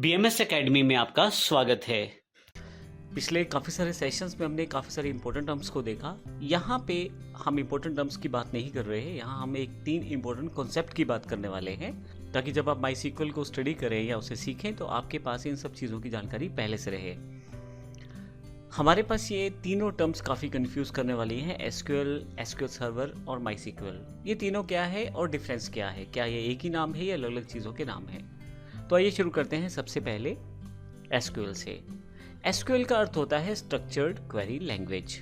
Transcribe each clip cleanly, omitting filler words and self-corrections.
BMS academy में आपका स्वागत है। पिछले काफ़ी सारे सेशंस में हमने काफ़ी सारे इंपॉर्टेंट टर्म्स को देखा। यहाँ पे हम इंपॉर्टेंट टर्म्स की बात नहीं कर रहे हैं, यहाँ हम एक 3 इंपॉर्टेंट कॉन्सेप्ट की बात करने वाले हैं, ताकि जब आप माईसीक्वल को स्टडी करें या उसे सीखें तो आपके पास इन सब चीज़ों की जानकारी पहले से रहे। हमारे पास ये तीनों टर्म्स काफ़ी कंफ्यूज करने वाली हैं, एसक्यूएल, एसक्यूएल सर्वर और माईसीक्वल। ये तीनों क्या है और डिफरेंस क्या है, क्या ये एक ही नाम है या अलग अलग चीज़ों के नाम हैं? तो आइए शुरू करते हैं सबसे पहले एसक्यूएल से। एसक्यूएल का अर्थ होता है स्ट्रक्चर्ड क्वेरी लैंग्वेज।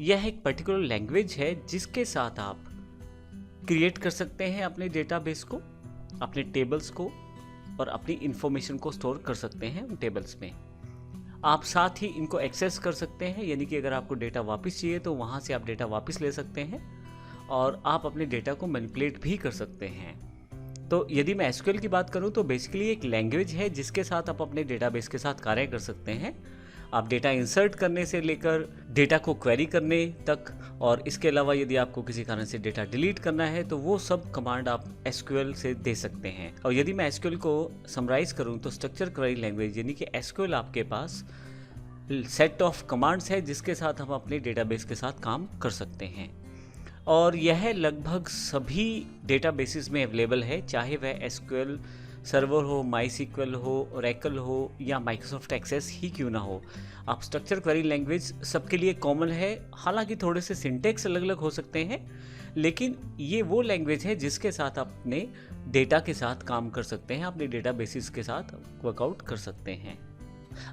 यह एक पर्टिकुलर लैंग्वेज है जिसके साथ आप क्रिएट कर सकते हैं अपने डेटाबेस को, अपने टेबल्स को और अपनी इंफॉर्मेशन को स्टोर कर सकते हैं उन टेबल्स में। आप साथ ही इनको एक्सेस कर सकते हैं, यानी कि अगर आपको डेटा वापस चाहिए तो वहाँ से आप डेटा वापस ले सकते हैं और आप अपने डेटा को मैनिपुलेट भी कर सकते हैं। तो यदि मैं एसक्यूएल की बात करूं तो बेसिकली एक लैंग्वेज है जिसके साथ आप अपने डेटाबेस के साथ कार्य कर सकते हैं। आप डेटा इंसर्ट करने से लेकर डेटा को क्वेरी करने तक, और इसके अलावा यदि आपको किसी कारण से डेटा डिलीट करना है तो वो सब कमांड आप एसक्यूएल से दे सकते हैं। और यदि मैं एसक्यूएल को समराइज करूं तो स्ट्रक्चर क्वेरी लैंग्वेज यानी कि एसक्यूएल आपके पास सेट ऑफ कमांड्स है जिसके साथ हम अपने डेटाबेस के साथ काम कर सकते हैं। और यह लगभग सभी डेटाबेसेस में अवेलेबल है, चाहे वह एसक्यूएल सर्वर हो, माईसीक्वल हो, ओरेकल हो या माइक्रोसॉफ्ट एक्सेस ही क्यों ना हो। आप स्ट्रक्चर क्वेरी लैंग्वेज सबके लिए कॉमन है, हालांकि थोड़े से सिंटेक्स अलग अलग हो सकते हैं, लेकिन ये वो लैंग्वेज है जिसके साथ आप अपने डेटा के साथ काम कर सकते हैं, अपने डेटाबेसेस के साथ वर्कआउट कर सकते हैं।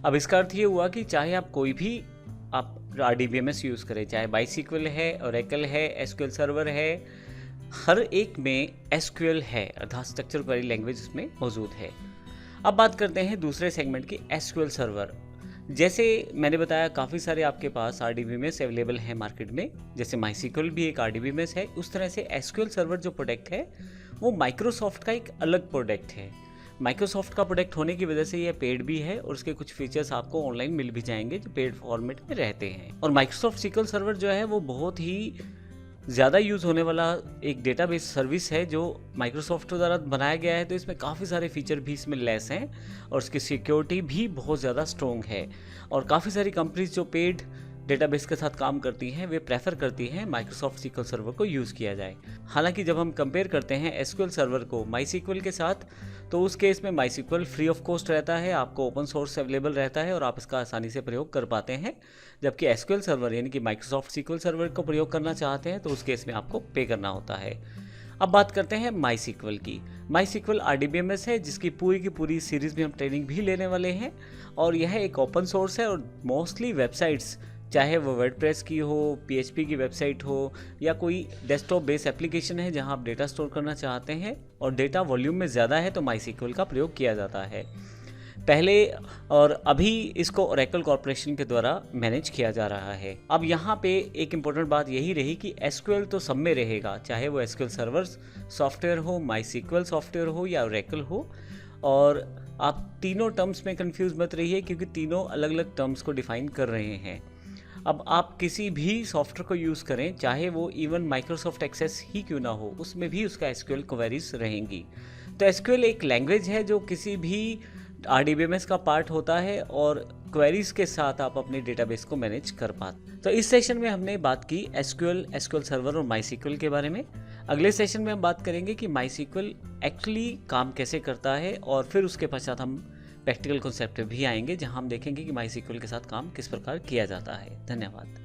अब इसका अर्थ ये हुआ कि चाहे आप कोई भी आप RDBMS यूज़ करें, चाहे माईसीक्वल है, ओरेकल है, एसक्यूएल सर्वर है, हर एक में एसक्यूएल है अर्थात स्ट्रक्चर क्वेरी लैंग्वेज इसमें मौजूद है। अब बात करते हैं दूसरे सेगमेंट की, एसक्यूएल सर्वर। जैसे मैंने बताया काफ़ी सारे आपके पास RDBMS अवेलेबल हैं मार्केट में, जैसे माईसीक्वल भी एक RDBMS है, उस तरह से एसक्यूएल सर्वर जो प्रोडक्ट है वो माइक्रोसॉफ्ट का एक अलग प्रोडक्ट है। माइक्रोसॉफ्ट का प्रोडक्ट होने की वजह से ये पेड भी है और उसके कुछ फीचर्स आपको ऑनलाइन मिल भी जाएंगे जो पेड फॉर्मेट में रहते हैं। और माइक्रोसॉफ्ट सीक्वल सर्वर जो है वो बहुत ही ज़्यादा यूज़ होने वाला एक डेटाबेस सर्विस है जो माइक्रोसॉफ्ट द्वारा बनाया गया है, तो इसमें काफ़ी सारे फीचर भी इसमें लेस हैं और उसकी सिक्योरिटी भी बहुत ज़्यादा स्ट्रॉन्ग है। और काफ़ी सारी कंपनीज जो पेड डेटाबेस के साथ काम करती हैं वे प्रेफर करती हैं माइक्रोसॉफ्ट सीक्वल सर्वर को यूज़ किया जाए। हालांकि जब हम कंपेयर करते हैं एसक्यूएल सर्वर को माईसीक्वल के साथ, तो उस केस में माईसीक्वल फ्री ऑफ कॉस्ट रहता है, आपको ओपन सोर्स अवेलेबल रहता है और आप इसका आसानी से प्रयोग कर पाते हैं। जबकि एसक्यूएल सर्वर यानी कि माइक्रोसॉफ्ट सीक्वल सर्वर को प्रयोग करना चाहते हैं तो उस केस में आपको पे करना होता है। अब बात करते हैं माईसीक्वल की। माईसीक्वल RDBMS है जिसकी पूरी की पूरी सीरीज़ में हम ट्रेनिंग भी लेने वाले हैं, और यह एक ओपन सोर्स है और मोस्टली वेबसाइट्स, चाहे वो वर्डप्रेस की हो, PHP की वेबसाइट हो या कोई डेस्कटॉप बेस एप्लीकेशन है जहां आप डेटा स्टोर करना चाहते हैं और डेटा वॉल्यूम में ज़्यादा है, तो माईसीक्वल का प्रयोग किया जाता है पहले, और अभी इसको ओरेकल कॉर्पोरेशन के द्वारा मैनेज किया जा रहा है। अब यहाँ पे एक इम्पोर्टेंट बात यही रही कि एसक्यूएल तो सब में रहेगा, चाहे वो एसक्यूएल सर्वर सॉफ्टवेयर हो, माईसीक्वल सॉफ्टवेयर हो या ओरेकल हो। और आप तीनों टर्म्स में कंफ्यूज मत रहिए क्योंकि तीनों अलग अलग टर्म्स को डिफाइन कर रहे हैं। अब आप किसी भी सॉफ्टवेयर को यूज़ करें, चाहे वो इवन माइक्रोसॉफ्ट एक्सेस ही क्यों ना हो, उसमें भी उसका एसक्यूएल क्वेरीज रहेंगी। तो एसक्यूएल एक लैंग्वेज है जो किसी भी RDBMS का पार्ट होता है और क्वेरीज के साथ आप अपने डेटाबेस को मैनेज कर पाते। तो इस सेशन में हमने बात की एसक्यूएल, एसक्यूएल सर्वर और माईसीक्वल के बारे में। अगले सेशन में हम बात करेंगे कि माईसीक्वल एक्चुअली काम कैसे करता है, और फिर उसके पश्चात हम प्रैक्टिकल कॉन्सेप्ट भी आएंगे जहां हम देखेंगे कि माईसीक्वल के साथ काम किस प्रकार किया जाता है। धन्यवाद।